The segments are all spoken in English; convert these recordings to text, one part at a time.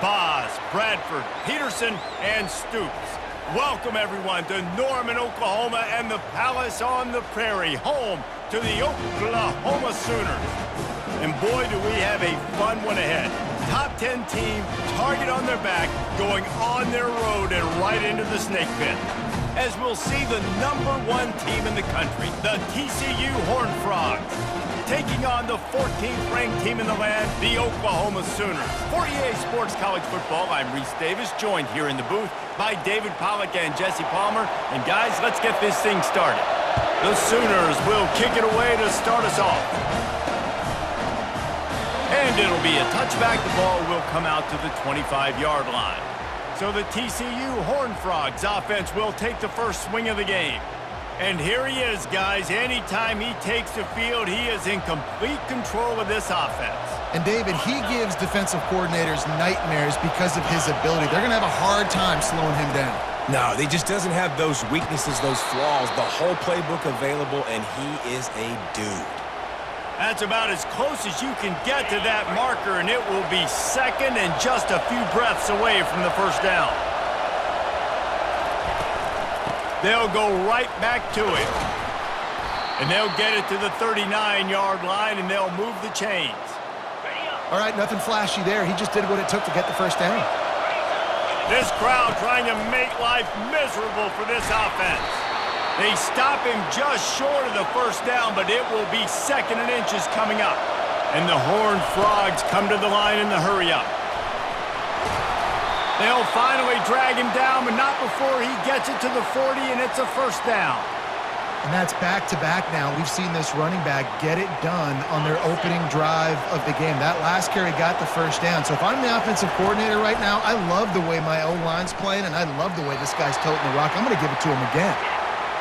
Boz, Bradford, Peterson, and Stoops. Welcome, everyone, to Norman, Oklahoma, and the Palace on the Prairie, home to the Oklahoma Sooners. And boy, do we have a fun one ahead. Top 10 team, target on their back, going on their road and right into the snake pit. As we'll see the #1 team in the country, the TCU Horned Frogs, taking on the 14th ranked team in the land, the Oklahoma Sooners. For EA Sports College Football, I'm Reese Davis, joined here in the booth by David Pollack and Jesse Palmer. And guys, let's get this thing started. The Sooners will kick it away to start us off. And it'll be a touchback. The ball will come out to the 25-yard line. So the TCU Horned Frogs offense will take the first swing of the game. And here he is, guys. Anytime he takes the field, he is in complete control of this offense. And David, he gives defensive coordinators nightmares because of his ability. They're going to have a hard time slowing him down. No, he just doesn't have those weaknesses, those flaws, the whole playbook available, and he is a dude. That's about as close as you can get to that marker, and it will be second and just a few breaths away from the first down. They'll go right back to it. And they'll get it to the 39-yard line, and they'll move the chains. All right, nothing flashy there. He just did what it took to get the first down. This crowd trying to make life miserable for this offense. They stop him just short of the first down, but it will be second and inches coming up. And the Horned Frogs come to the line in the hurry-up. They'll finally drag him down, but not before he gets it to the 40, and it's a first down. And that's back-to-back now. We've seen this running back get it done on their opening drive of the game. That last carry got the first down. So if I'm the offensive coordinator right now, I love the way my O-line's playing, and I love the way this guy's toting the rock. I'm going to give it to him again.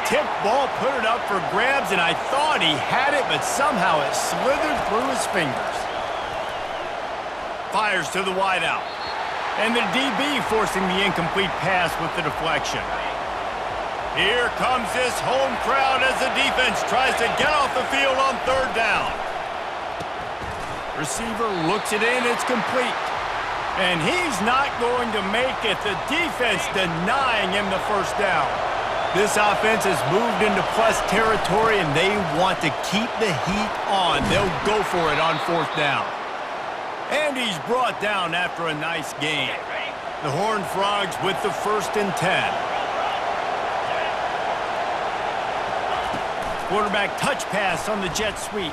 Tipped ball, put it up for grabs, and I thought he had it, but somehow it slithered through his fingers. Fires to the wideout. And the DB forcing the incomplete pass with the deflection. Here comes this home crowd as the defense tries to get off the field on third down. Receiver looks it in, it's complete. And he's not going to make it. The defense denying him the first down. This offense has moved into plus territory, and they want to keep the heat on. They'll go for it on fourth down. And he's brought down after a nice gain. The Horned Frogs with the 1st and 10. Quarterback touch pass on the jet sweep.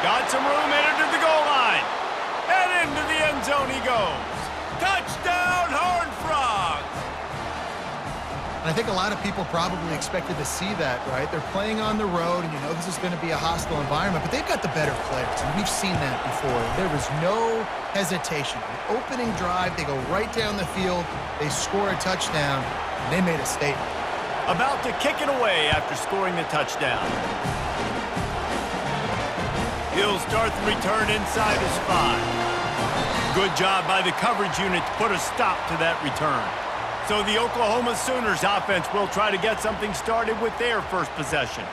Got some room, headed to the goal line. And into the end zone he goes. Touchdown, Horned Frogs! I think a lot of people probably expected to see that, right? They're playing on the road, and you know this is going to be a hostile environment, but they've got the better players, and we've seen that before. There was no hesitation. The opening drive, they go right down the field, they score a touchdown, and they made a statement. About to kick it away after scoring the touchdown. He'll start the return inside his 5. Good job by the coverage unit to put a stop to that return. So the Oklahoma Sooners offense will try to get something started with their first possession.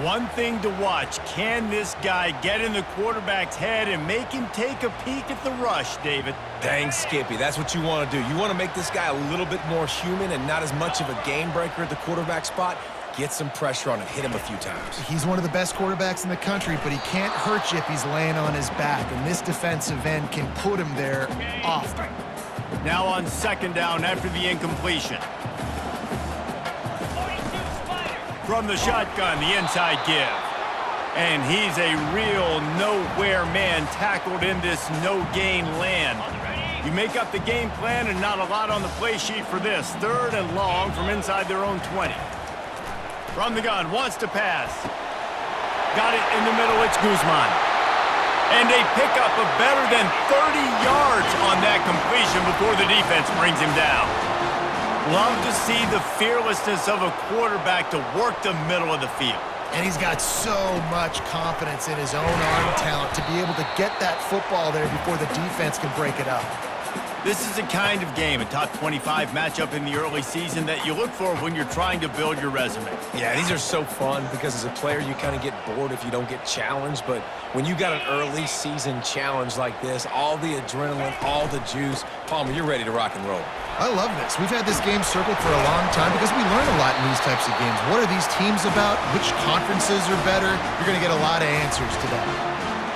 One thing to watch, can this guy get in the quarterback's head and make him take a peek at the rush, David? Dang, Skippy, that's what you want to do. You want to make this guy a little bit more human and not as much of a game breaker at the quarterback spot. Get some pressure on him, hit him a few times. He's one of the best quarterbacks in the country, but he can't hurt you if he's laying on his back, and this defensive end can put him there often. Now on second down after the incompletion. From the shotgun, the inside give. And he's a real nowhere man tackled in this no-gain land. You make up the game plan and not a lot on the play sheet for this. 3rd and long from inside their own 20. From the gun, wants to pass. Got it in the middle, it's Guzman. And a pickup of better than 30 yards on that completion before the defense brings him down. Love to see the fearlessness of a quarterback to work the middle of the field. And he's got so much confidence in his own arm talent to be able to get that football there before the defense can break it up. This is the kind of game, a top 25 matchup in the early season that you look for when you're trying to build your resume. Yeah, these are so fun because as a player, you kind of get bored if you don't get challenged. But when you got an early season challenge like this, all the adrenaline, all the juice, Palmer, you're ready to rock and roll. I love this. We've had this game circled for a long time because we learn a lot in these types of games. What are these teams about? Which conferences are better? You're going to get a lot of answers today.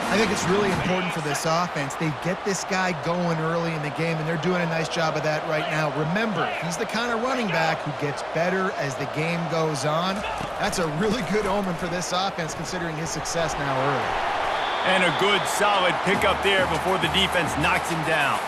I think it's really important for this offense. They get this guy going early in the game, and they're doing a nice job of that right now. Remember, he's the kind of running back who gets better as the game goes on. That's a really good omen for this offense, considering his success now early. And a good, solid pickup there before the defense knocks him down.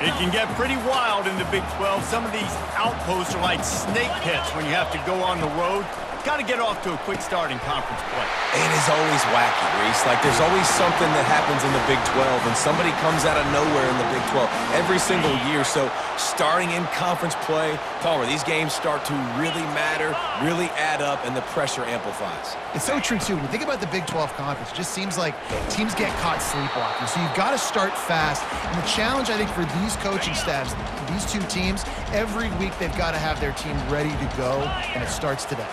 It can get pretty wild in the Big 12. Some of these outposts are like snake pits when you have to go on the road. Got to get off to a quick start in conference play. It is always wacky, Reese. Like, there's always something that happens in the Big 12, and somebody comes out of nowhere in the Big 12 every single year. So starting in conference play, Palmer, these games start to really matter, really add up, and the pressure amplifies. It's so true, too. When you think about the Big 12 Conference, it just seems like teams get caught sleepwalking. So you've got to start fast. And the challenge, I think, for these coaching staffs, these two teams, every week they've got to have their team ready to go, and it starts today.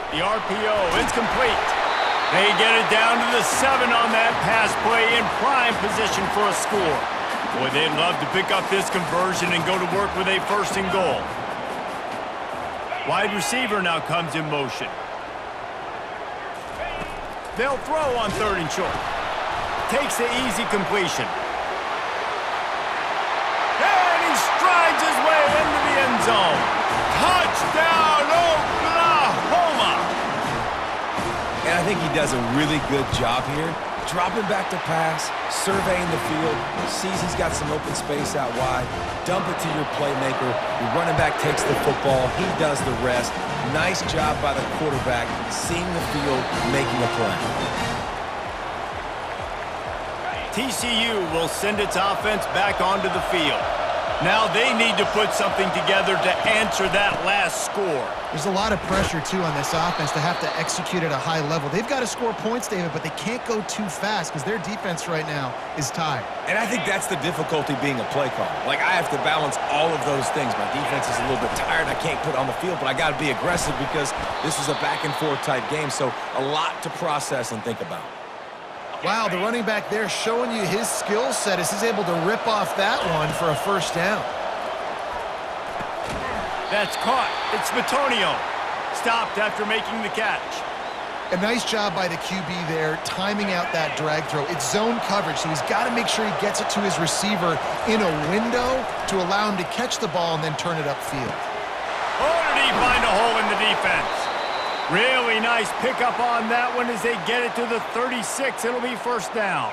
The RPO, it's complete. They get it down to the 7 on that pass play in prime position for a score. Boy, they'd love to pick up this conversion and go to work with a 1st and goal. Wide receiver now comes in motion. They'll throw on 3rd and short. Takes the easy completion. And he strides his way into the end zone. Touchdown, Oklahoma! And I think he does a really good job here, dropping back to pass, surveying the field, sees he's got some open space out wide, dump it to your playmaker, your running back takes the football, he does the rest. Nice job by the quarterback, seeing the field, making a play. TCU will send its offense back onto the field. Now they need to put something together to answer that last score. There's a lot of pressure, too, on this offense to have to execute at a high level. They've got to score points, David, but they can't go too fast because their defense right now is tired. And I think that's the difficulty being a play caller. Like, I have to balance all of those things. My defense is a little bit tired. I can't put it on the field, but I got to be aggressive because this is a back-and-forth type game, so a lot to process and think about. Wow, the running back there showing you his skill set as he's able to rip off that one for a 1st down. That's caught. It's Bitonio. Stopped after making the catch. A nice job by the QB there, timing out that drag throw. It's zone coverage, so he's got to make sure he gets it to his receiver in a window to allow him to catch the ball and then turn it upfield. Oh, did he find a hole in the defense? Really nice pickup on that one as they get it to the 36. It'll be 1st down.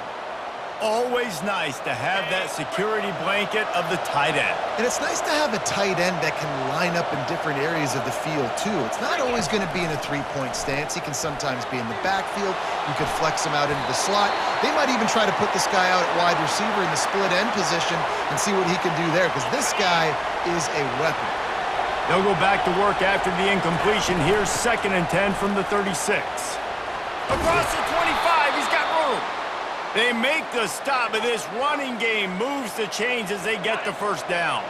Always nice to have that security blanket of the tight end. And it's nice to have a tight end that can line up in different areas of the field, too. It's not always going to be in a 3-point stance. He can sometimes be in the backfield. You could flex him out into the slot. They might even try to put this guy out at wide receiver in the split end position and see what he can do there, because this guy is a weapon. They'll go back to work after the incompletion. Here's 2nd and 10 from the 36. Across the 25, he's got room. They make the stop, but this running game moves the chains as they get the 1st down.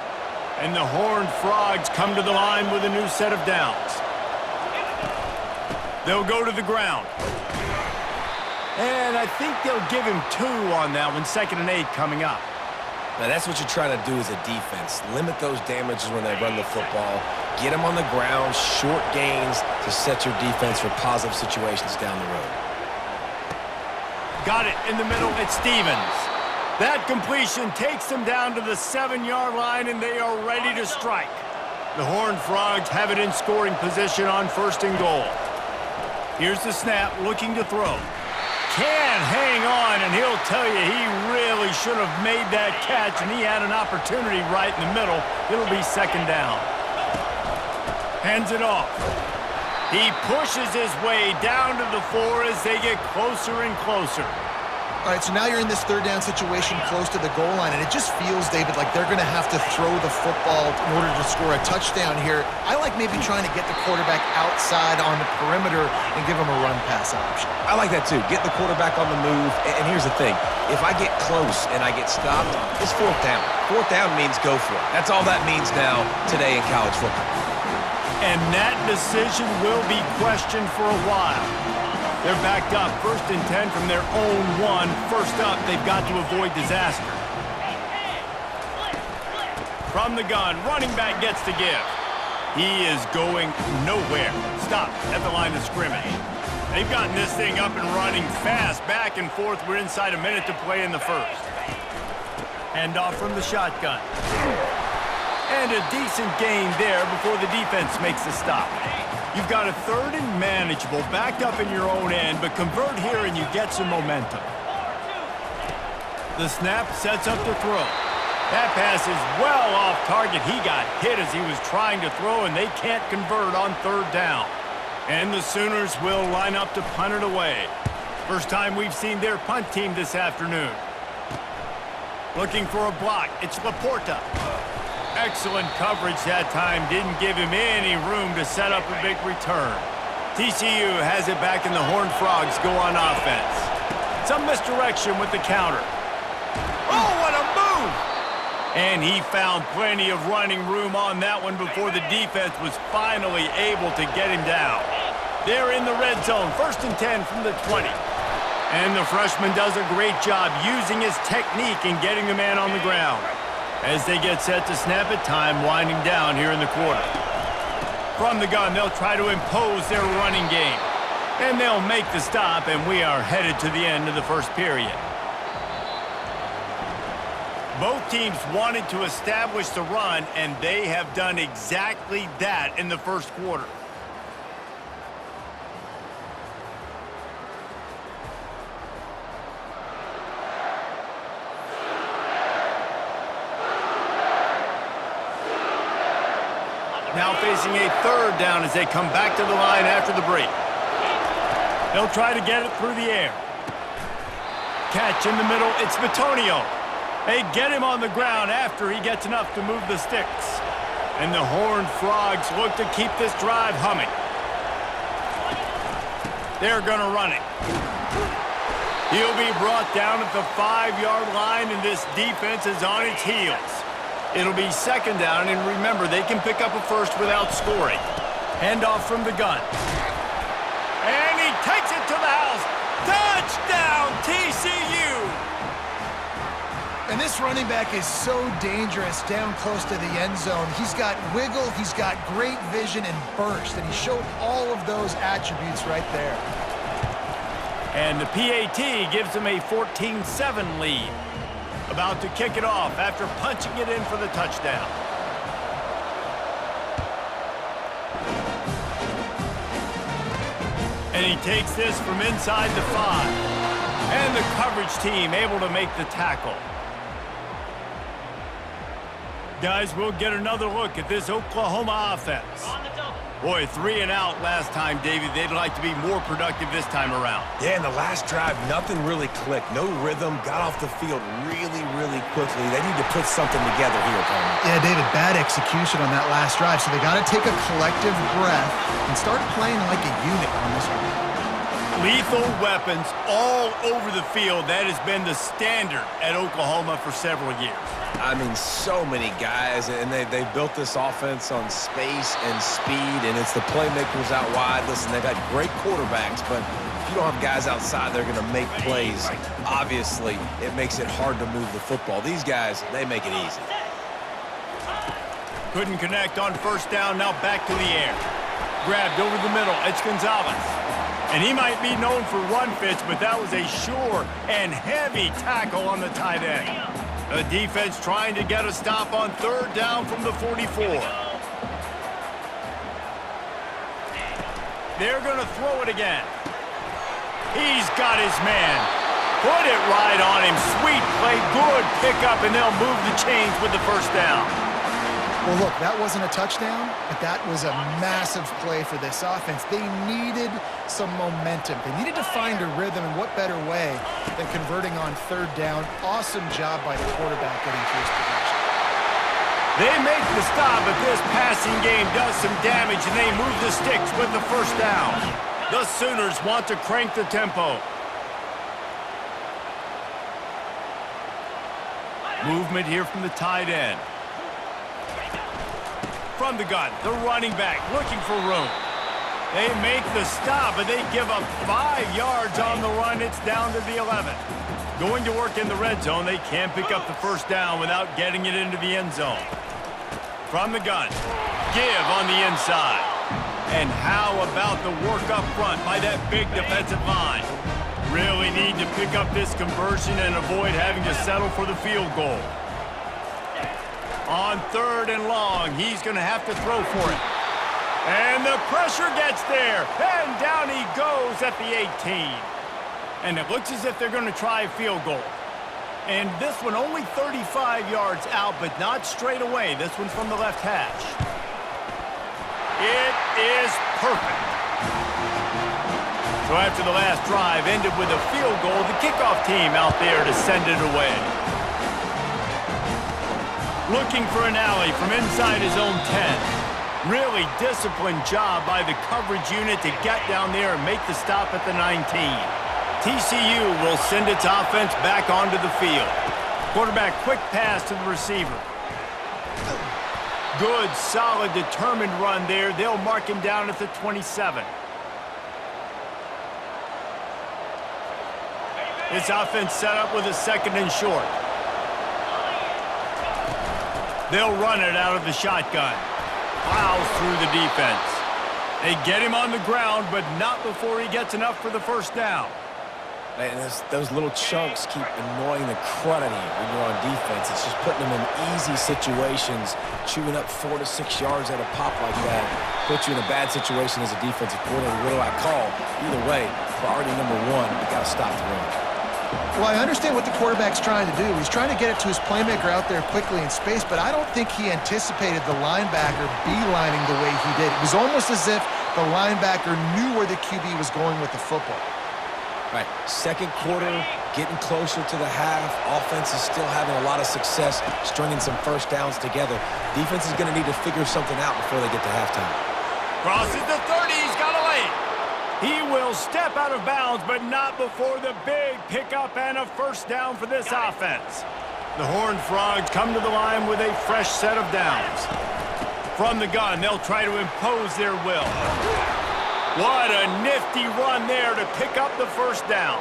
And the Horned Frogs come to the line with a new set of downs. They'll go to the ground. And I think they'll give him 2 on that one. 2nd and 8 coming up. Now, that's what you're trying to do as a defense. Limit those damages when they run the football. Get them on the ground, short gains to set your defense for positive situations down the road. Got it in the middle. It's Stevens. That completion takes them down to the 7-yard line, and they are ready to strike. The Horned Frogs have it in scoring position on 1st and goal. Here's the snap, looking to throw. Can hang on, and he'll tell you he really should have made that catch, and he had an opportunity right in the middle. It'll be 2nd down. Hands it off. He pushes his way down to the 4 as they get closer and closer. All right, so now you're in this third down situation close to the goal line, and it just feels, David, like they're going to have to throw the football in order to score a touchdown here. I like maybe trying to get the quarterback outside on the perimeter and give him a run-pass option. I like that too. Get the quarterback on the move. And here's the thing. If I get close and I get stopped, it's fourth down. Fourth down means go for it. That's all that means now today in college football. And that decision will be questioned for a while. They're backed up, 1st and 10 from their own 1. First up, they've got to avoid disaster. From the gun, running back gets to give. He is going nowhere. Stop at the line of scrimmage. They've gotten this thing up and running fast, back and forth. We're inside a minute to play in the first. Handoff from the shotgun. And a decent gain there before the defense makes the stop. You've got a 3rd and manageable, backed up in your own end, but convert here and you get some momentum. The snap sets up the throw. That pass is well off target. He got hit as he was trying to throw, and they can't convert on 3rd down. And the Sooners will line up to punt it away. First time we've seen their punt team this afternoon. Looking for a block. It's Laporta. Excellent coverage that time. Didn't give him any room to set up a big return. TCU has it back, and the Horned Frogs go on offense. Some misdirection with the counter. Oh, what a move! And he found plenty of running room on that one before the defense was finally able to get him down. They're in the red zone, 1st and 10 from the 20. And the freshman does a great job using his technique and getting the man on the ground. As they get set to snap it, time winding down here in the quarter. From the gun, they'll try to impose their running game. And they'll make the stop, and we are headed to the end of the first period. Both teams wanted to establish the run, and they have done exactly that in the first quarter. Now facing a 3rd down as they come back to the line after the break. They'll try to get it through the air. Catch in the middle, it's Bitonio. They get him on the ground after he gets enough to move the sticks. And the Horned Frogs look to keep this drive humming. They're going to run it. He'll be brought down at the 5-yard line, and this defense is on its heels. It'll be 2nd down, and remember, they can pick up a first without scoring. Handoff from the gun. And he takes it to the house. Touchdown, TCU! And this running back is so dangerous down close to the end zone. He's got wiggle, he's got great vision and burst, and he showed all of those attributes right there. And the PAT gives them a 14-7 lead. About to kick it off after punching it in for the touchdown. And he takes this from inside the 5. And the coverage team able to make the tackle. Guys, we'll get another look at this Oklahoma offense. Boy, 3 and out last time, Davey. They'd like to be more productive this time around. Yeah, in the last drive, nothing really clicked. No rhythm. Got off the field really, really quickly. They need to put something together here, Tony. Yeah, David, bad execution on that last drive, so they got to take a collective breath and start playing like a unit on this one. Lethal weapons all over the field. That has been the standard at Oklahoma for several years. I mean, so many guys, and they've built this offense on space and speed, and it's the playmakers out wide. Listen, they've had great quarterbacks, but if you don't have guys outside, they're going to make plays. Obviously, it makes it hard to move the football. These guys, they make it easy. Couldn't connect on 1st down, now back to the air. Grabbed over the middle, it's Gonzalez. And he might be known for run fits, but that was a sure and heavy tackle on the tight end. The defense trying to get a stop on 3rd down from the 44. They're going to throw it again. He's got his man. Put it right on him. Sweet play, good pickup, and they'll move the chains with the 1st down. Well, look, that wasn't a touchdown, but that was a massive play for this offense. They needed some momentum. They needed to find a rhythm, and what better way than converting on third down. Awesome job by the quarterback getting to his position. They make the stop, but this passing game does some damage, and they move the sticks with the first down. The Sooners want to crank the tempo. Movement here from the tight end. From the gun, the running back looking for room. They make the stop, but they give up 5 yards on the run. It's down to the 11. Going to work in the red zone. They can't pick up the first down without getting it into the end zone. From the gun, give on the inside. And how about the work up front by that big defensive line? Really need to pick up this conversion and avoid having to settle for the field goal. On 3rd and long, he's going to have to throw for it. And the pressure gets there. And down he goes at the 18. And it looks as if they're going to try a field goal. And this one only 35 yards out, but not straight away. This one's from the left hash. It is perfect. So after the last drive ended with a field goal, the kickoff team out there to send it away. Looking for an alley from inside his own 10. Really disciplined job by the coverage unit to get down there and make the stop at the 19. TCU will send its offense back onto the field. Quarterback quick pass to the receiver. Good, solid, determined run there. They'll mark him down at the 27. This offense set up with a 2nd and short. They'll run it out of the shotgun. Plows through the defense. They get him on the ground, but not before he gets enough for the first down. And those little chunks keep annoying the crud out of you when you're on defense. It's just putting them in easy situations, chewing up 4 to 6 yards at a pop like that. Puts you in a bad situation as a defensive coordinator. What do I call? Either way, priority number 1, you got to stop the run. Well, I understand what the quarterback's trying to do. He's trying to get it to his playmaker out there quickly in space, but I don't think he anticipated the linebacker beelining the way he did. It was almost as if the linebacker knew where the QB was going with the football. Right, 2nd quarter, getting closer to the half. Offense is still having a lot of success stringing some first downs together. Defense is going to need to figure something out before they get to halftime. Crosses the 30, he's got a lane. He will step out of bounds, but not before the big pickup and a first down for this offense. The Horned Frogs come to the line with a fresh set of downs. From the gun, they'll try to impose their will. What a nifty run there to pick up the first down.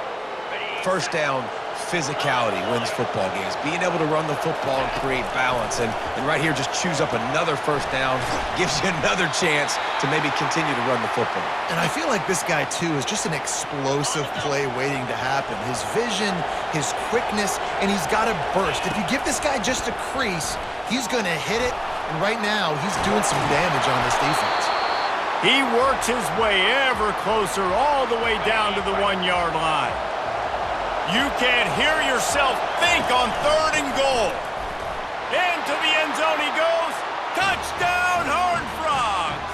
First down, physicality wins football games. Being able to run the football and create balance. And right here, just choose up another first down, gives you another chance to maybe continue to run the football. And I feel like this guy, too, is just an explosive play waiting to happen. His vision, his quickness, and he's got a burst. If you give this guy just a crease, he's going to hit it. And right now, he's doing some damage on this defense. He works his way ever closer all the way down to the 1-yard line. You can't hear yourself think on 3rd and goal. Into the end zone he goes. Touchdown, Horned Frogs!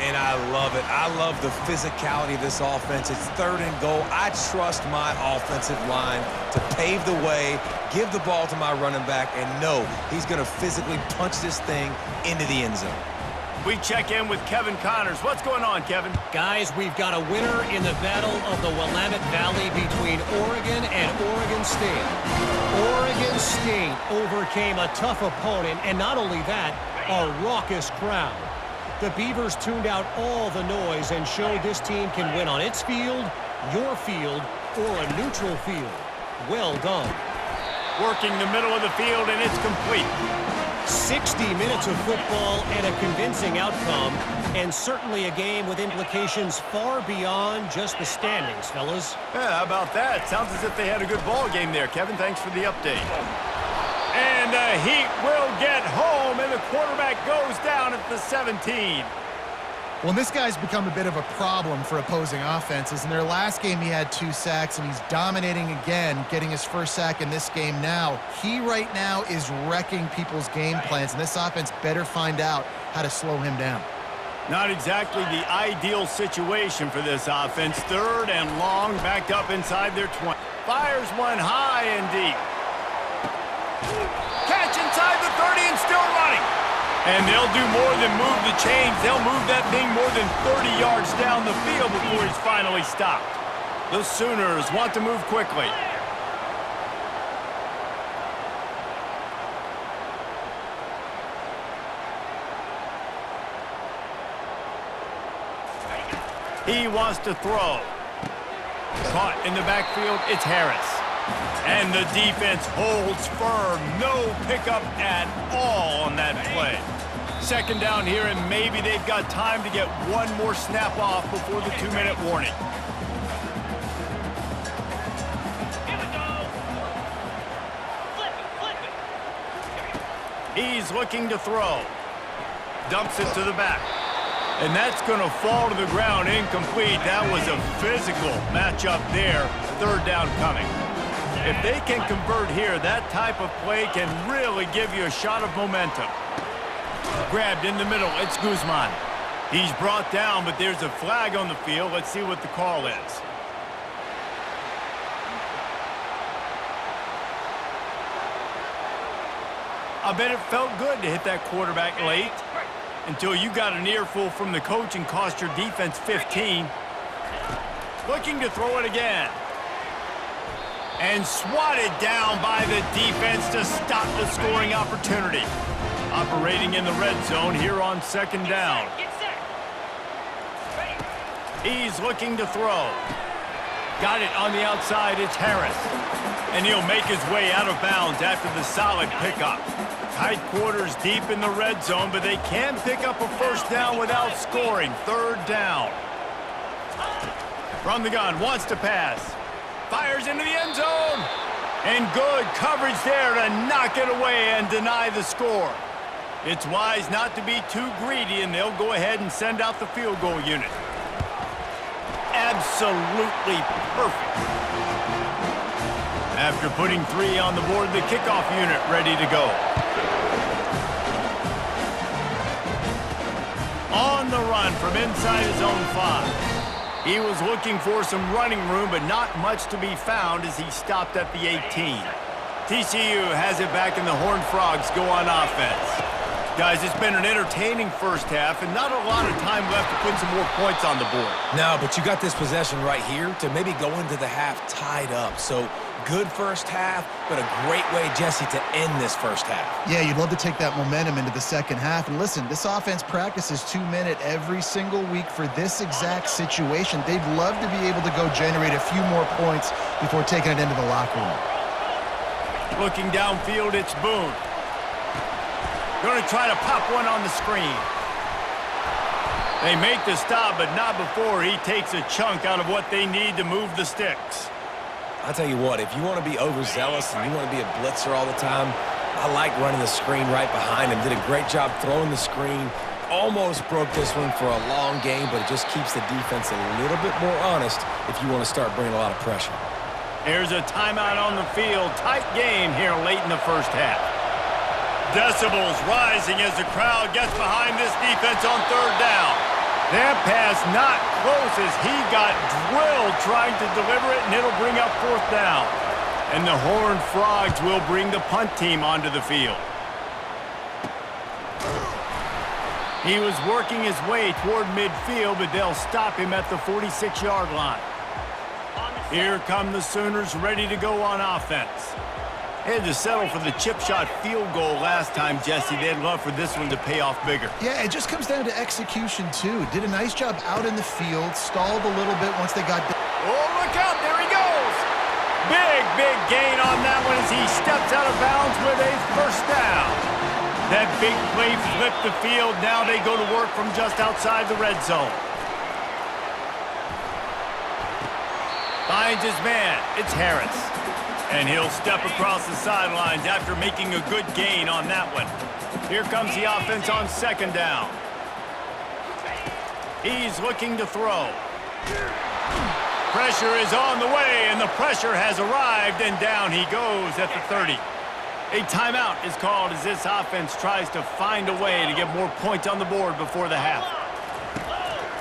And I love it. I love the physicality of this offense. It's 3rd and goal. I trust my offensive line to pave the way, give the ball to my running back, and know he's going to physically punch this thing into the end zone. We check in with Kevin Connors. What's going on, Kevin? Guys, we've got a winner in the battle of the Willamette Valley between Oregon and Oregon State. Oregon State overcame a tough opponent, and not only that, a raucous crowd. The Beavers tuned out all the noise and showed this team can win on its field, your field, or a neutral field. Well done. Working the middle of the field, and it's complete. 60 minutes of football and a convincing outcome, and certainly a game with implications far beyond just the standings, fellas. Yeah, how about that? Sounds as if they had a good ball game there, Kevin. Thanks for the update. And the Heat will get home, and the quarterback goes down at the 17. Well, this guy's become a bit of a problem for opposing offenses. In their last game, he had 2 sacks, and he's dominating again, getting his first sack in this game now. He right now is wrecking people's game plans, and this offense better find out how to slow him down. Not exactly the ideal situation for this offense. 3rd and long, backed up inside their 20. Fires one high and deep. Catch inside the 30 and still running. And they'll do more than move the chains. They'll move that thing more than 30 yards down the field before he's finally stopped. The Sooners want to move quickly. He wants to throw. Caught in the backfield, it's Harris. And the defense holds firm. No pickup at all on that play. 2nd down here, and maybe they've got time to get one more snap off before the 2-minute warning. He's looking to throw. Dumps it to the back. And that's going to fall to the ground incomplete. That was a physical matchup there. 3rd down coming. If they can convert here, that type of play can really give you a shot of momentum. Grabbed in the middle, it's Guzman. He's brought down, but there's a flag on the field. Let's see what the call is. I bet it felt good to hit that quarterback late until you got an earful from the coach and cost your defense 15. Looking to throw it again. And swatted down by the defense to stop the scoring opportunity. Operating in the red zone here on 2nd down. He's looking to throw. Got it on the outside, it's Harris. And he'll make his way out of bounds after the solid pickup. Tight quarters deep in the red zone, but they can pick up a 1st down without scoring. 3rd down. From the gun, wants to pass. Fires into the end zone. And good coverage there to knock it away and deny the score. It's wise not to be too greedy, and they'll go ahead and send out the field goal unit. Absolutely perfect. After putting 3 on the board, the kickoff unit ready to go. On the run from inside his own 5. He was looking for some running room, but not much to be found as he stopped at the 18. TCU has it back, and the Horned Frogs go on offense. Guys, it's been an entertaining 1st half, and not a lot of time left to put some more points on the board. No, but you got this possession right here to maybe go into the half tied up. So good 1st half, but a great way, Jesse, to end this 1st half. Yeah, you'd love to take that momentum into the 2nd half. And listen, this offense practices 2-minute every single week for this exact situation. They'd love to be able to go generate a few more points before taking it into the locker room. Looking downfield, it's Boone. Going to try to pop one on the screen. They make the stop, but not before he takes a chunk out of what they need to move the sticks. I'll tell you what, if you want to be overzealous and you want to be a blitzer all the time, I like running the screen right behind him. Did a great job throwing the screen. Almost broke this one for a long game, but it just keeps the defense a little bit more honest if you want to start bringing a lot of pressure. Here's a timeout on the field. Tight game here late in the 1st half. Decibels rising as the crowd gets behind this defense on 3rd down. That pass not close as he got drilled trying to deliver it, and it'll bring up 4th down. And the Horned Frogs will bring the punt team onto the field. He was working his way toward midfield, but they'll stop him at the 46-yard line. Here come the Sooners ready to go on offense. They had to settle for the chip shot field goal last time, Jesse. They'd love for this one to pay off bigger. Yeah, it just comes down to execution, too. Did a nice job out in the field, stalled a little bit once they got... Oh, look out, there he goes! Big gain on that one as he steps out of bounds with a 1st down. That big play flipped the field. Now they go to work from just outside the red zone. Finds his man, it's Harris. And he'll step across the sidelines after making a good gain on that one. Here comes the offense on 2nd down. He's looking to throw. Pressure is on the way, and the pressure has arrived, and down he goes at the 30. A timeout is called as this offense tries to find a way to get more points on the board before the half.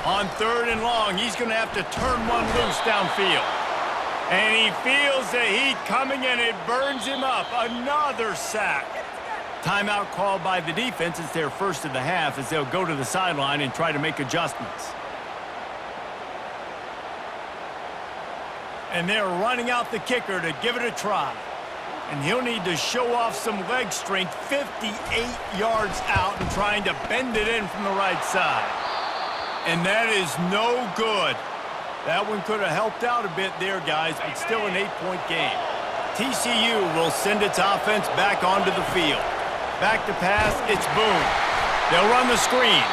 On 3rd and long, he's going to have to turn one loose downfield. And he feels the heat coming, and it burns him up. Another sack. Timeout called by the defense. It's their first of the half as they'll go to the sideline and try to make adjustments. And they're running out the kicker to give it a try. And he'll need to show off some leg strength 58 yards out and trying to bend it in from the right side. And that is no good. That one could have helped out a bit there, guys, but still an 8-point game. TCU will send its offense back onto the field. Back to pass, it's Boone. They'll run the screen.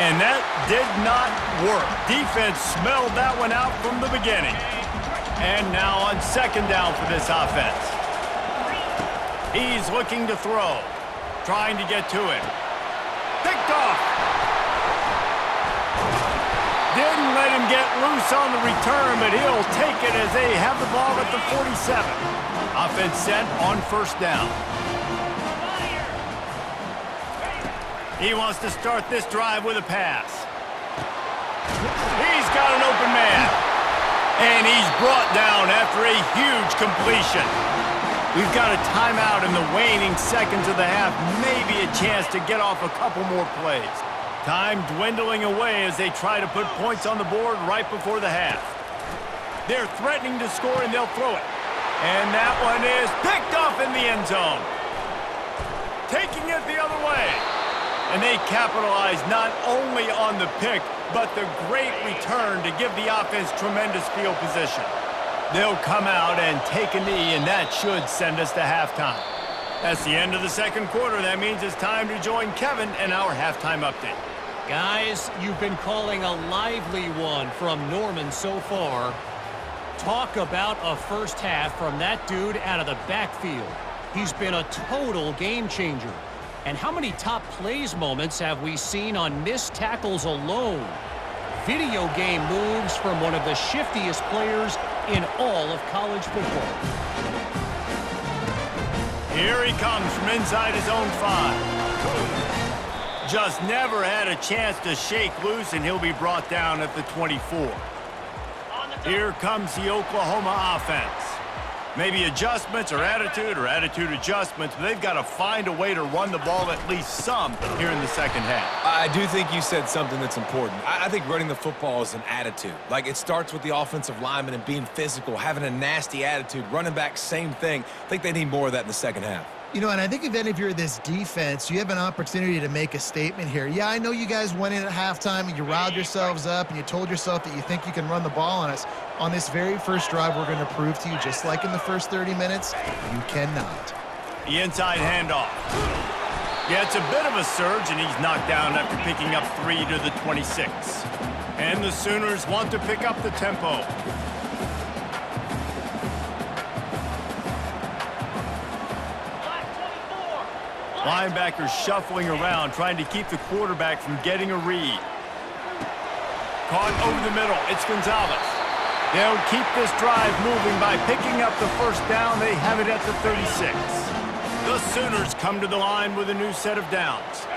And that did not work. Defense smelled that one out from the beginning. And now on 2nd down for this offense. He's looking to throw. Trying to get to it. Picked off. Didn't let him get loose on the return, but he'll take it as they have the ball at the 47. Offense set on 1st down. He wants to start this drive with a pass. He's got an open man. And he's brought down after a huge completion. We've got a timeout in the waning seconds of the half. Maybe a chance to get off a couple more plays. Time dwindling away as they try to put points on the board right before the half. They're threatening to score, and they'll throw it. And that one is picked off in the end zone. Taking it the other way. And they capitalize not only on the pick, but the great return to give the offense tremendous field position. They'll come out and take a knee, and that should send us to halftime. That's the end of the 2nd quarter. That means it's time to join Kevin in our halftime update. Guys, you've been calling a lively one from Norman so far. Talk about a first half from that dude out of the backfield. He's been a total game changer. And how many top plays moments have we seen on missed tackles alone? Video game moves from one of the shiftiest players in all of college football. Here he comes from inside his own 5. Just never had a chance to shake loose, and he'll be brought down at the 24. Here comes the Oklahoma offense. Maybe adjustments or attitude adjustments, but they've got to find a way to run the ball at least some here in the 2nd half. I do think you said something that's important. I think running the football is an attitude. Like, it starts with the offensive lineman and being physical, having a nasty attitude. Running back, same thing. I think they need more of that in the 2nd half. You know, and I think if you're this defense, you have an opportunity to make a statement here. Yeah, I know you guys went in at halftime and you riled yourselves up and you told yourself that you think you can run the ball on us. On this very first drive, we're going to prove to you, just like in the first 30 minutes, you cannot. The inside handoff. Gets a bit of a surge, and he's knocked down after picking up 3 to the 26. And the Sooners want to pick up the tempo. Linebackers shuffling around, trying to keep the quarterback from getting a read. Caught over the middle. It's Gonzalez. They'll keep this drive moving by picking up the 1st down. They have it at the 36. The Sooners come to the line with a new set of downs.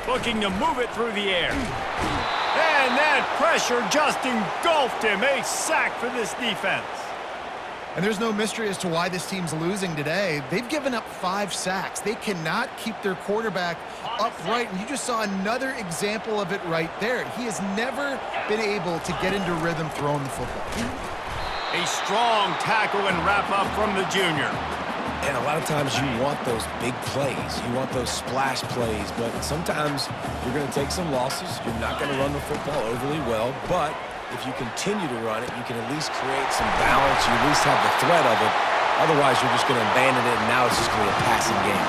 Looking to move it through the air. And that pressure just engulfed him. A sack for this defense. And there's no mystery as to why this team's losing today. They've given up 5 sacks. They cannot keep their quarterback upright. And you just saw another example of it right there. He has never been able to get into rhythm throwing the football. A strong tackle and wrap up from the junior. And a lot of times you want those big plays. You want those splash plays. But sometimes you're going to take some losses. You're not going to run the football overly well. But if you continue to run it, you can at least create some balance. You at least have the threat of it. Otherwise, you're just going to abandon it, and now it's just going to be a passing game.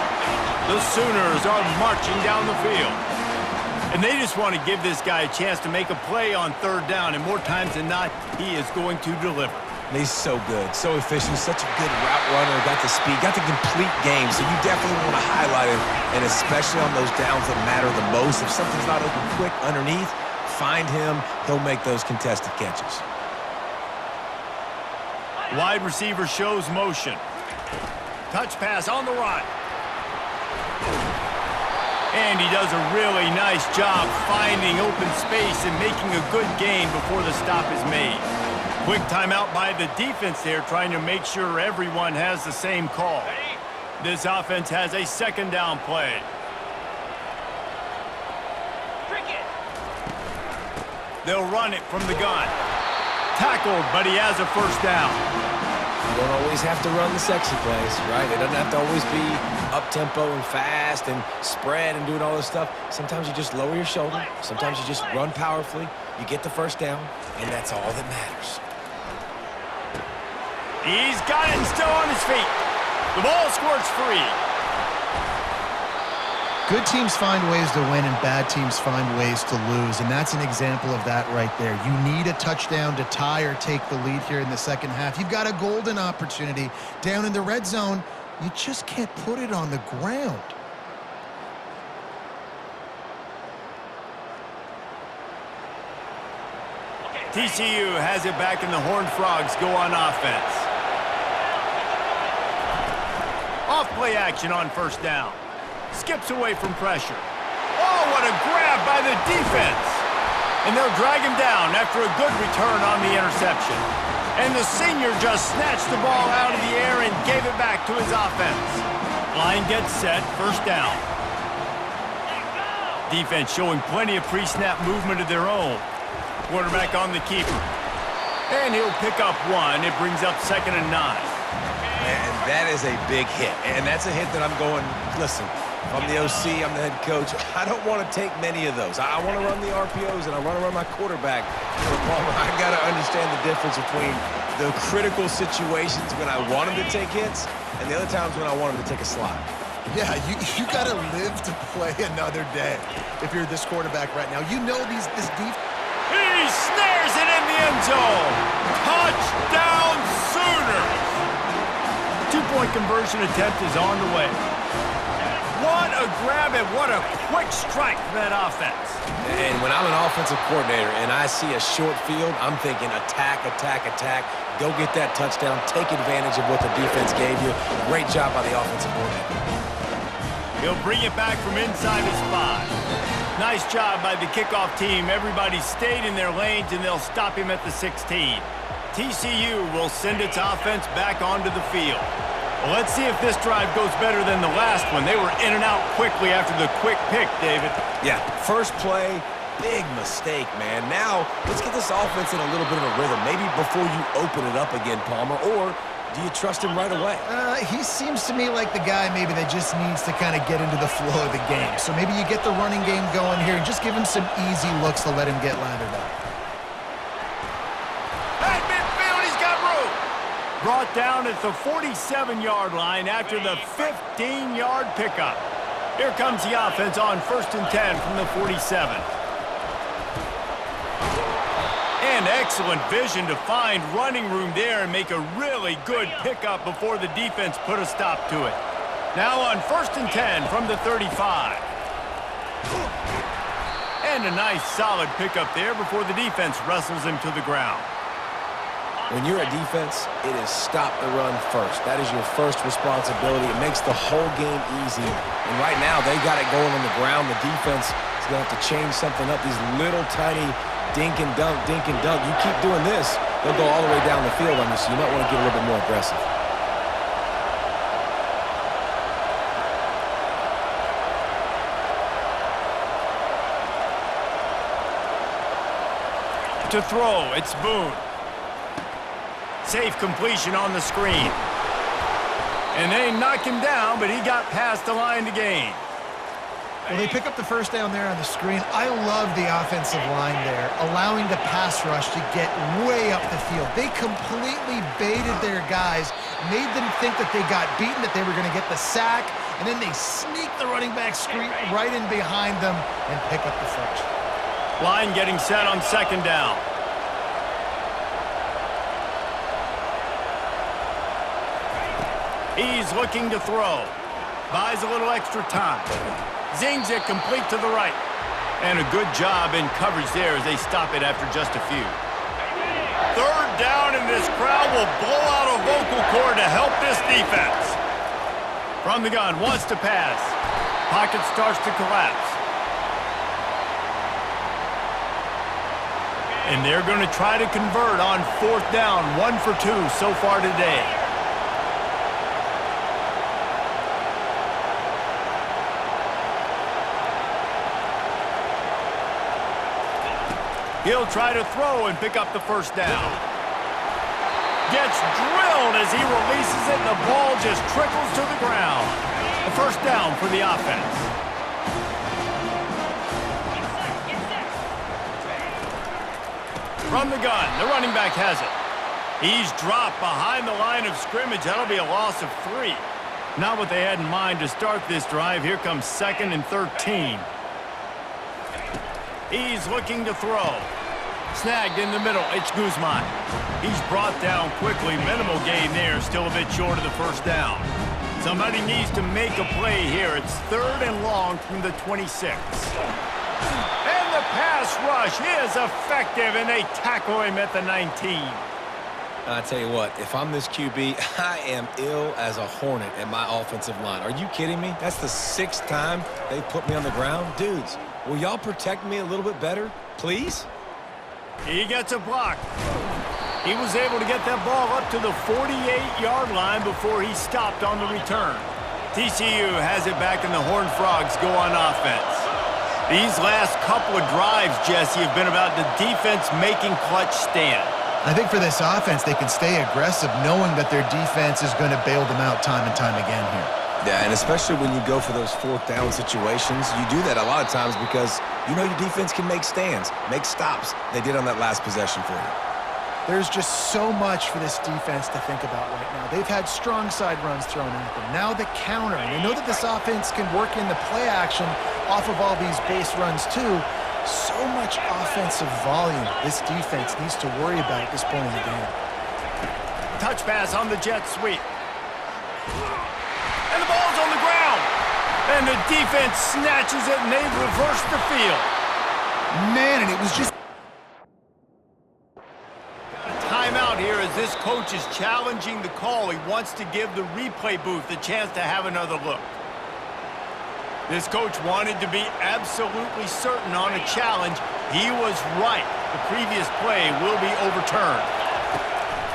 The Sooners are marching down the field. And they just want to give this guy a chance to make a play on 3rd down, and more times than not, he is going to deliver. And he's so good, so efficient, such a good route runner, got the speed, got the complete game, so you definitely want to highlight him, and especially on those downs that matter the most. If something's not open quick underneath, find him, he'll make those contested catches. Wide receiver shows motion. Touch pass on the run. And he does a really nice job finding open space and making a good gain before the stop is made. Quick timeout by the defense there, trying to make sure everyone has the same call. This offense has a second down play. They'll run it from the gun. Tackled, but he has a first down. You don't always have to run the sexy plays, right? It doesn't have to always be up-tempo and fast and spread and doing all this stuff. Sometimes you just lower your shoulder. Sometimes you just run powerfully. You get the first down, and that's all that matters. He's got it and still on his feet. The ball squirts free. Good teams find ways to win and bad teams find ways to lose, and that's an example of that right there. You need a touchdown to tie or take the lead here in the second half. You've got a golden opportunity down in the red zone. You just can't put it on the ground. TCU has it back and the Horned Frogs go on offense. Off play action on first down. Skips away from pressure. Oh, what a grab by the defense. And they'll drag him down after a good return on the interception. And the senior just snatched the ball out of the air and gave it back to his offense. Line gets set, first down. Defense showing plenty of pre-snap movement of their own. Quarterback on the keeper. And he'll pick up one. It brings up 2nd and 9. And that is a big hit. And that's a hit that I'm going, listen, if I'm the OC, I'm the head coach, I don't want to take many of those. I want to run the RPOs, and I want to run my quarterback. I got to understand the difference between the critical situations when I want him to take hits and the other times when I want him to take a slide. Yeah, you got to live to play another day if you're this quarterback right now. You know this defense. He snares it in the end zone. Touchdown Sooners. Two-point conversion attempt is on the way. What a grab and what a quick strike from that offense. And when I'm an offensive coordinator and I see a short field, I'm thinking attack, attack, attack. Go get that touchdown. Take advantage of what the defense gave you. Great job by the offensive coordinator. He'll bring it back from inside his 5. Nice job by the kickoff team. Everybody stayed in their lanes, and they'll stop him at the 16. TCU will send its offense back onto the field. Well, let's see if this drive goes better than the last one. They were in and out quickly after the quick pick, David. Yeah, first play, big mistake, man. Now, let's get this offense in a little bit of a rhythm. Maybe before you open it up again, Palmer, or do you trust him right away? He seems to me like the guy maybe that just needs to kind of get into the flow of the game. So maybe you get the running game going here and just give him some easy looks to let him get lathered up. At midfield, he's got room. Brought down at the 47-yard line after the 15-yard pickup. Here comes the offense on 1st and 10 from the 47. And excellent vision to find running room there and make a really good pickup before the defense put a stop to it. Now on 1st and 10 from the 35. And a nice solid pickup there before the defense wrestles him to the ground. When you're a defense, it is stop the run first. That is your first responsibility. It makes the whole game easy. And right now, they got it going on the ground. The defense is going to have to change something up. These little tiny dink and dunk, dink and dunk. You keep doing this, they'll go all the way down the field on you, so you might want to get a little bit more aggressive. To throw, it's Boone. Safe completion on the screen. And they knock him down, but he got past the line to gain. Well, they pick up the first down there on the screen. I love the offensive line there, allowing the pass rush to get way up the field. They completely baited their guys, made them think that they got beaten, that they were going to get the sack, and then they sneak the running back screen right in behind them and pick up the first. Line getting set on 2nd down. He's looking to throw. Buys a little extra time. Zings it complete to the right. And a good job in coverage there as they stop it after just a few. 3rd down, and this crowd will blow out a vocal cord to help this defense. From the gun, wants to pass. Pocket starts to collapse. And they're going to try to convert on 4th down. 1 for 2 so far today. He'll try to throw and pick up the 1st down. Gets drilled as he releases it, and the ball just trickles to the ground. A 1st down for the offense. From the gun, the running back has it. He's dropped behind the line of scrimmage. That'll be a loss of 3. Not what they had in mind to start this drive. Here comes 2nd and 13. He's looking to throw. Snagged in the middle, it's Guzman. He's brought down quickly. Minimal gain there, still a bit short of the 1st down. Somebody needs to make a play here. It's 3rd and long from the 26. And the pass rush is effective, and they tackle him at the 19. I tell you what, if I'm this QB, I am ill as a hornet at my offensive line. Are you kidding me? That's the 6th time they put me on the ground. Dudes, will y'all protect me a little bit better, please? He gets a block. He was able to get that ball up to the 48-yard line before he stopped on the return. TCU has it back, and the Horned Frogs go on offense. These last couple of drives, Jesse, have been about the defense making clutch stand. I think for this offense, they can stay aggressive knowing that their defense is going to bail them out time and time again here. Yeah, and especially when you go for those 4th down situations, you do that a lot of times because you know your defense can make stands, make stops. They did on that last possession for you. There's just so much for this defense to think about right now. They've had strong side runs thrown at them. Now the counter. And they know that this offense can work in the play action off of all these base runs too. So much offensive volume this defense needs to worry about at this point in the game. Touch pass on the jet sweep. And the ball's on the ground. And the defense snatches it, and they've reversed the field. Man, and it was just... Timeout here as this coach is challenging the call. He wants to give the replay booth a chance to have another look. This coach wanted to be absolutely certain on a challenge. He was right. The previous play will be overturned.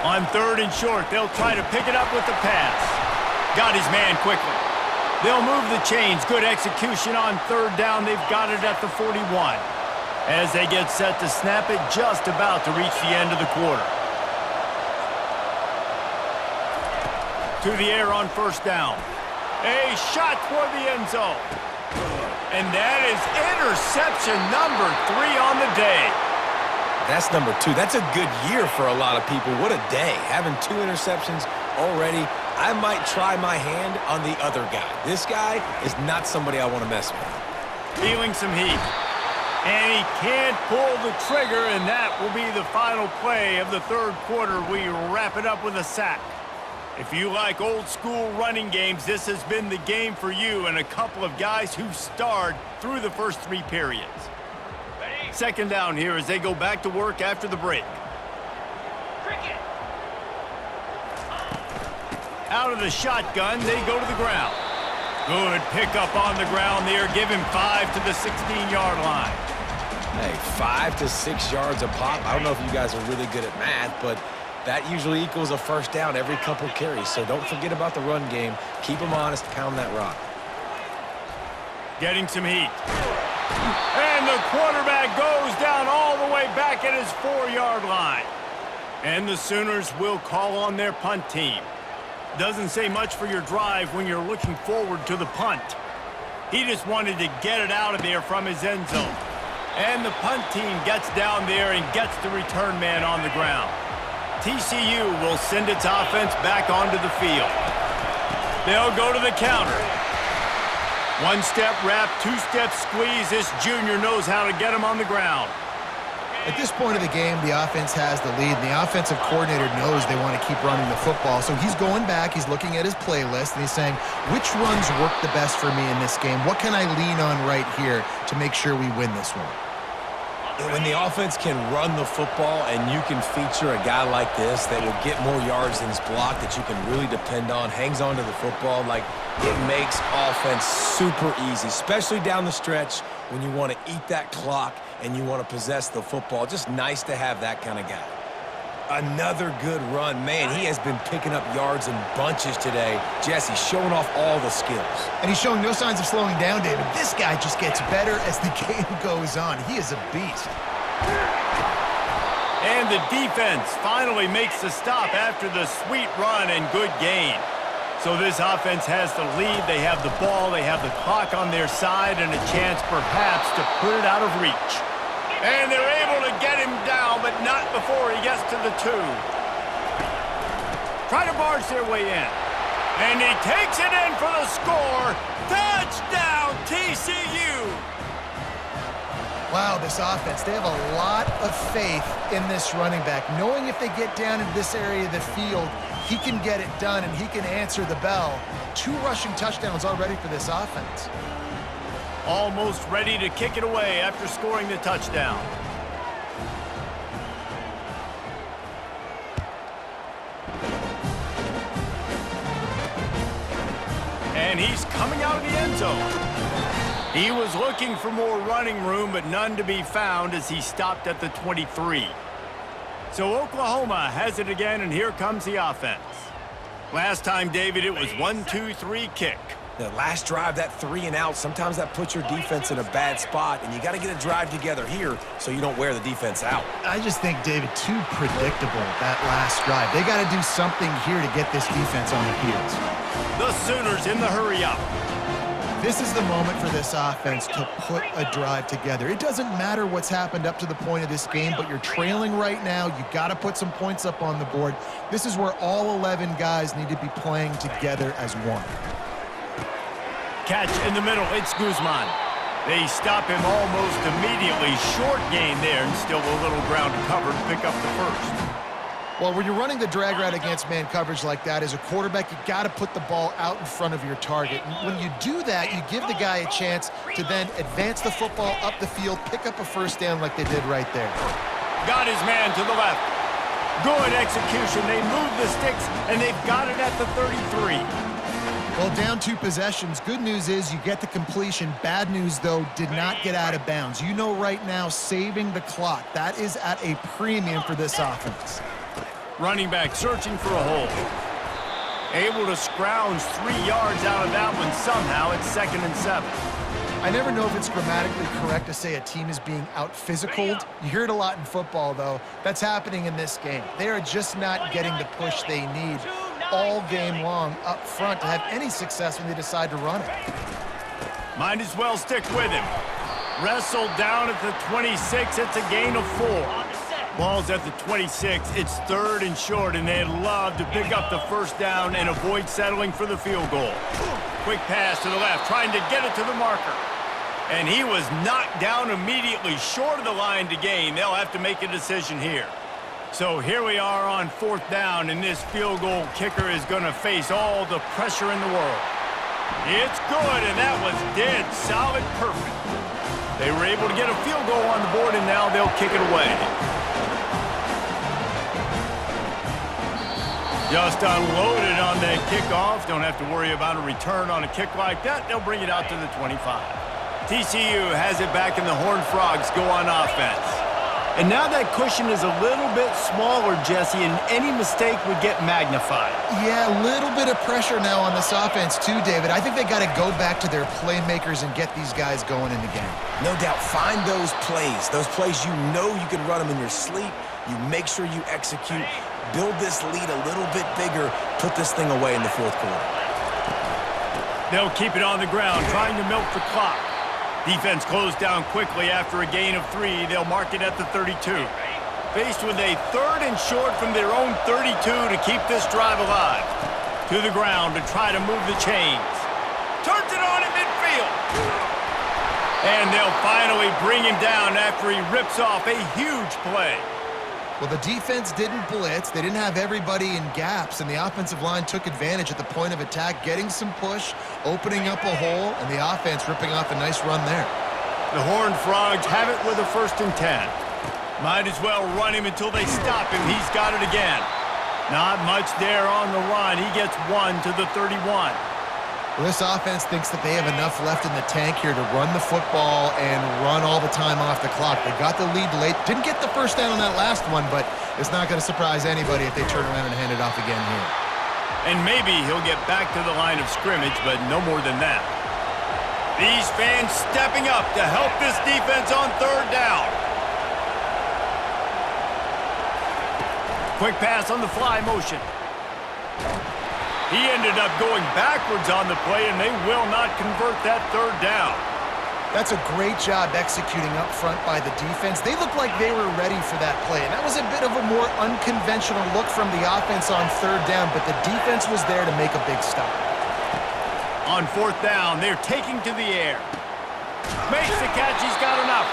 On 3rd and short, they'll try to pick it up with the pass. Got his man quickly. They'll move the chains. Good execution on 3rd down. They've got it at the 41. As they get set to snap it, just about to reach the end of the quarter. To the air on 1st down. A shot toward the end zone. And that is interception number 3 on the day. That's number 2. That's a good year for a lot of people. What a day. Having 2 interceptions already. I might try my hand on the other guy. This guy is not somebody I want to mess with. Feeling some heat. And he can't pull the trigger, and that will be the final play of the 3rd quarter. We wrap it up with a sack. If you like old-school running games, this has been the game for you and a couple of guys who starred through the first 3 periods. 2nd down here as they go back to work after the break. Out of the shotgun, they go to the ground. Good pickup on the ground there. Give him 5 to the 16-yard line. Hey, 5 to 6 yards a pop. I don't know if you guys are really good at math, but that usually equals a 1st down every couple carries. So don't forget about the run game. Keep them honest. Pound that rock. Getting some heat. And the quarterback goes down all the way back at his 4-yard line. And the Sooners will call on their punt team. Doesn't say much for your drive when you're looking forward to the punt. He just wanted to get it out of there from his end zone. And the punt team gets down there and gets the return man on the ground. TCU will send its offense back onto the field. They'll go to the counter. 1-step wrap, 2-step squeeze. This junior knows how to get him on the ground. At this point of the game, the offense has the lead, and the offensive coordinator knows they want to keep running the football. So he's going back, he's looking at his playlist, and he's saying, which runs work the best for me in this game? What can I lean on right here to make sure we win this one? When the offense can run the football and you can feature a guy like this that will get more yards than his block that you can really depend on, hangs on to the football, like it makes offense super easy, especially down the stretch when you want to eat that clock and you want to possess the football. Just nice to have that kind of guy. Another good run. Man, he has been picking up yards in bunches today. Jesse showing off all the skills. And he's showing no signs of slowing down, David. This guy just gets better as the game goes on. He is a beast. And the defense finally makes the stop after the sweet run and good gain. So this offense has the lead. They have the ball. They have the clock on their side and a chance perhaps to put it out of reach. And they're able to get him down, but not before he gets to the 2. Try to barge their way in. And he takes it in for the score. Touchdown, TCU! Wow, this offense, they have a lot of faith in this running back. Knowing if they get down into this area of the field, he can get it done and he can answer the bell. 2 rushing touchdowns already for this offense. Almost ready to kick it away after scoring the touchdown. And he's coming out of the end zone. He was looking for more running room, but none to be found as he stopped at the 23. So Oklahoma has it again, and here comes the offense. Last time, David, it was 1-2-3 kick. The last drive, that 3 and out, sometimes that puts your defense in a bad spot, and you got to get a drive together here so you don't wear the defense out. I just think, David, too predictable, that last drive. They got to do something here to get this defense on the heels. The Sooners in the hurry-up. This is the moment for this offense to put a drive together. It doesn't matter what's happened up to the point of this game, but you're trailing right now. You got to put some points up on the board. This is where all 11 guys need to be playing together as one. Catch in the middle, it's Guzman. They stop him almost immediately. Short gain there, and still a little ground to cover to pick up the first. Well, when you're running the drag route against man coverage like that, as a quarterback, you got to put the ball out in front of your target. And when you do that, you give the guy a chance to then advance the football up the field, pick up a first down like they did right there. Got his man to the left. Good execution. They move the sticks, and they've got it at the 33. Well, down 2 possessions. Good news is you get the completion. Bad news, though, did not get out of bounds. You know right now, saving the clock, that is at a premium for this offense. Running back searching for a hole. Able to scrounge 3 yards out of that one somehow. It's 2nd and 7. I never know if it's grammatically correct to say a team is being out-physicaled. You hear it a lot in football, though. That's happening in this game. They are just not getting the push they need all game long up front to have any success when they decide to run it. Might as well stick with him. Wrestled down at the 26. It's a gain of 4. Ball's at the 26. It's 3rd and short, and they'd love to pick up the first down and avoid settling for the field goal. Quick pass to the left, trying to get it to the marker. And he was knocked down immediately short of the line to gain. They'll have to make a decision here. So here we are on 4th down, and this field goal kicker is going to face all the pressure in the world. It's good, and that was dead solid perfect. They were able to get a field goal on the board, and now they'll kick it away. Just unloaded on that kickoff. Don't have to worry about a return on a kick like that. They'll bring it out to the 25. TCU has it back, and the Horned Frogs go on offense. And now that cushion is a little bit smaller, Jesse, and any mistake would get magnified. Yeah, a little bit of pressure now on this offense too, David. I think they got to go back to their playmakers and get these guys going in the game. No doubt, find those plays you know you can run them in your sleep. You make sure you execute. Build this lead a little bit bigger. Put this thing away in the 4th quarter. They'll keep it on the ground, trying to milk the clock. Defense closed down quickly after a gain of 3. They'll mark it at the 32. Faced with a 3rd and short from their own 32 to keep this drive alive. To the ground to try to move the chains. Turns it on in midfield. And they'll finally bring him down after he rips off a huge play. Well, the defense didn't blitz. They didn't have everybody in gaps, and the offensive line took advantage at the point of attack, getting some push, opening up a hole, and the offense ripping off a nice run there. The Horned Frogs have it with a 1st and 10. Might as well run him until they stop him. He's got it again. Not much there on the run. He gets 1 to the 31. Well, this offense thinks that they have enough left in the tank here to run the football and run all the time off the clock. They got the lead late. Didn't get the 1st down on that last one, but it's not going to surprise anybody if they turn around and hand it off again here. And maybe he'll get back to the line of scrimmage, but no more than that. These fans stepping up to help this defense on 3rd down. Quick pass on the fly motion. He ended up going backwards on the play, and they will not convert that 3rd down. That's a great job executing up front by the defense. They looked like they were ready for that play, and that was a bit of a more unconventional look from the offense on 3rd down, but the defense was there to make a big stop. On 4th down, they're taking to the air. Makes the catch, he's got enough.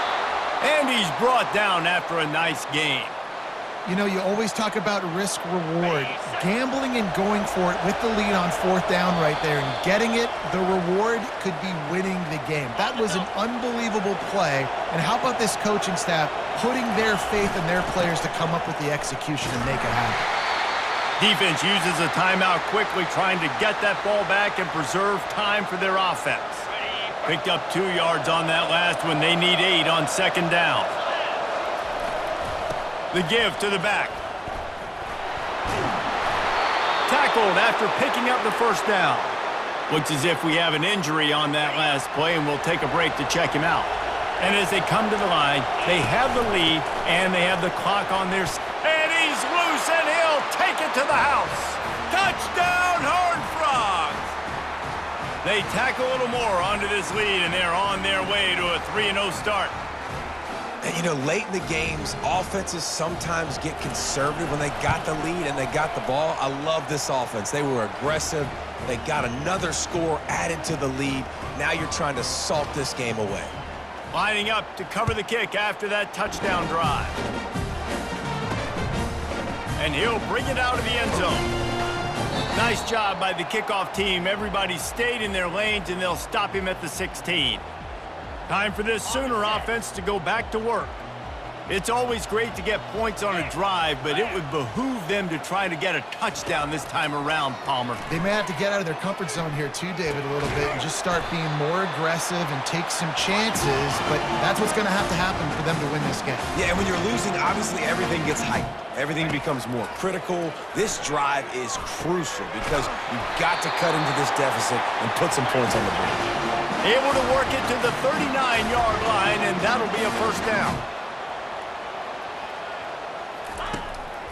And he's brought down after a nice gain. You know, you always talk about risk-reward. Gambling and going for it with the lead on 4th down right there and getting it, the reward could be winning the game. That was an unbelievable play. And how about this coaching staff putting their faith in their players to come up with the execution and make it happen? Defense uses a timeout quickly, trying to get that ball back and preserve time for their offense. Picked up 2 yards on that last one. They need 8 on 2nd down. The give to the back. Tackled after picking up the 1st down. Looks as if we have an injury on that last play, and we'll take a break to check him out. And as they come to the line, they have the lead, and they have the clock on their side. And he's loose, and he'll take it to the house. Touchdown, Horned Frogs! They tack a little more onto this lead, and they're on their way to a 3-0 start. And, you know, late in the games, offenses sometimes get conservative when they got the lead and they got the ball. I love this offense. They were aggressive. They got another score added to the lead. Now you're trying to salt this game away. Lining up to cover the kick after that touchdown drive. And he'll bring it out of the end zone. Nice job by the kickoff team. Everybody stayed in their lanes, and they'll stop him at the 16. Time for this Sooner offense to go back to work. It's always great to get points on a drive, but it would behoove them to try to get a touchdown this time around, Palmer. They may have to get out of their comfort zone here too, David, a little bit and just start being more aggressive and take some chances, but that's what's going to happen for them to win this game. Yeah, and when you're losing, obviously everything gets heightened. Everything becomes more critical. This drive is crucial because you've got to cut into this deficit and put some points on the board. Able to work it to the 39-yard line, and that'll be a 1st down.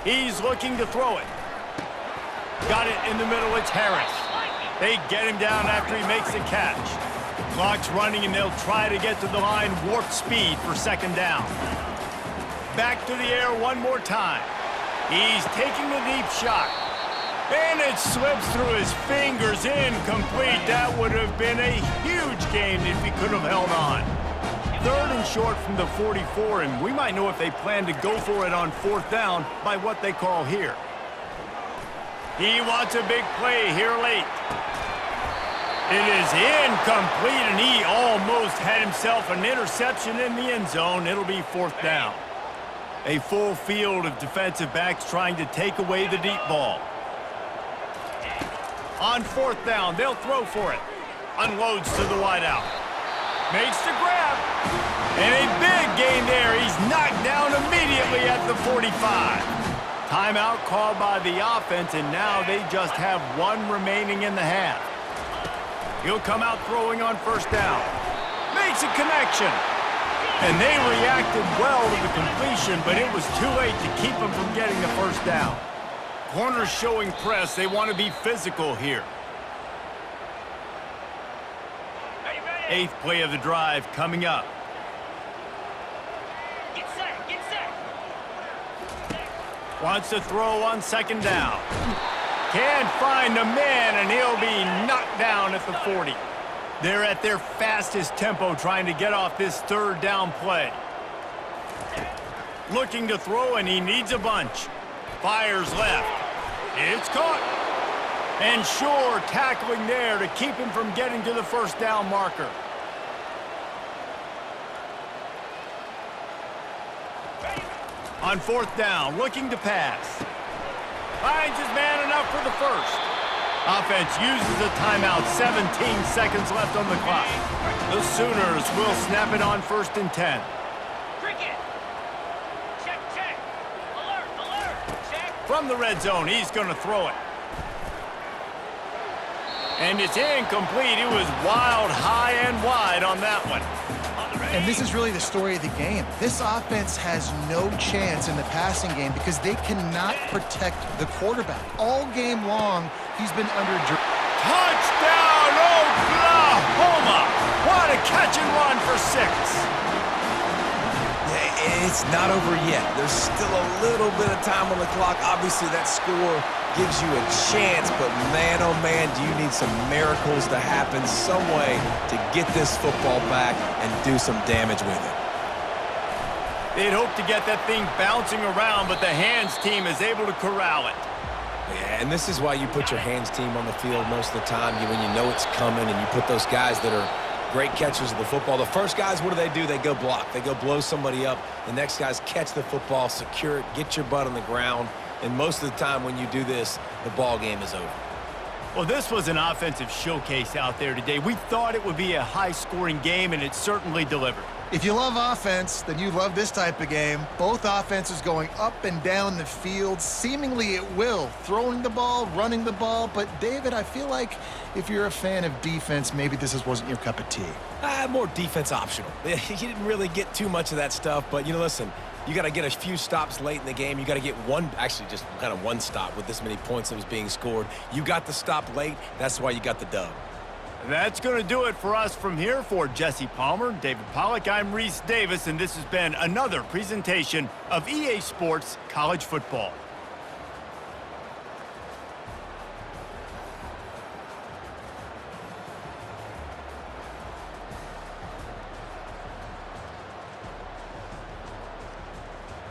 He's looking to throw it. Got it in the middle, it's Harris. They get him down after he makes the catch. Clock's running, and they'll try to get to the line warp speed for 2nd down. Back to the air one more time. He's taking the deep shot. And it slips through his fingers, incomplete. That would have been a huge gain if he could have held on. 3rd and short from the 44, and we might know if they plan to go for it on 4th down by what they call here. He wants a big play here late. It is incomplete, and he almost had himself an interception in the end zone. It'll be 4th down. A full field of defensive backs trying to take away the deep ball. On 4th down, they'll throw for it. Unloads to the wideout. Makes the grab. And a big gain there. He's knocked down immediately at the 45. Timeout called by the offense, and now they just have 1 remaining in the half. He'll come out throwing on 1st down. Makes a connection. And they reacted well to the completion, but it was too late to keep him from getting the 1st down. Corners showing press. They want to be physical here. 8th play of the drive coming up. Get set. Wants to throw on 2nd down. Can't find a man, and he'll be knocked down at the 40. They're at their fastest tempo trying to get off this 3rd down play. Looking to throw, and he needs a bunch. Fires left. It's caught. And Shore tackling there to keep him from getting to the 1st down marker. On 4th down, looking to pass. Finds his man enough for the first. Offense uses a timeout, 17 seconds left on the clock. The Sooners will snap it on 1st and 10. Check. Alert, check. From the red zone, he's going to throw it. And it's incomplete. It was wild, high and wide on that one. And this is really the story of the game. This offense has no chance in the passing game because they cannot protect the quarterback. All game long, he's been under... Touchdown, Oklahoma! What a catch and run for 6. It's not over yet. There's still a little bit of time on the clock. Obviously, that score gives you a chance, but man, oh man, do you need some miracles to happen some way to get this football back and do some damage with it. They'd hope to get that thing bouncing around, but the hands team is able to corral it. Yeah, and this is why you put your hands team on the field most of the time when you know it's coming, and you put those guys that are great catchers of the football. The first guys, what do? They go block. They go blow somebody up. The next guys catch the football, secure it, get your butt on the ground. And most of the time when you do this, the ball game is over. Well, this was an offensive showcase out there today. We thought it would be a high-scoring game, and it certainly delivered. If you love offense, then you love this type of game. Both offenses going up and down the field, seemingly at will, throwing the ball, running the ball. But, David, I feel like if you're a fan of defense, maybe this wasn't your cup of tea. More defense optional. You didn't really get too much of that stuff, but, listen, you got to get a few stops late in the game. You got to get just kind of one stop with this many points that was being scored. You got the stop late. That's why you got the dub. That's going to do it for us from here. For Jesse Palmer, David Pollack, I'm Reese Davis, and this has been another presentation of EA Sports College Football.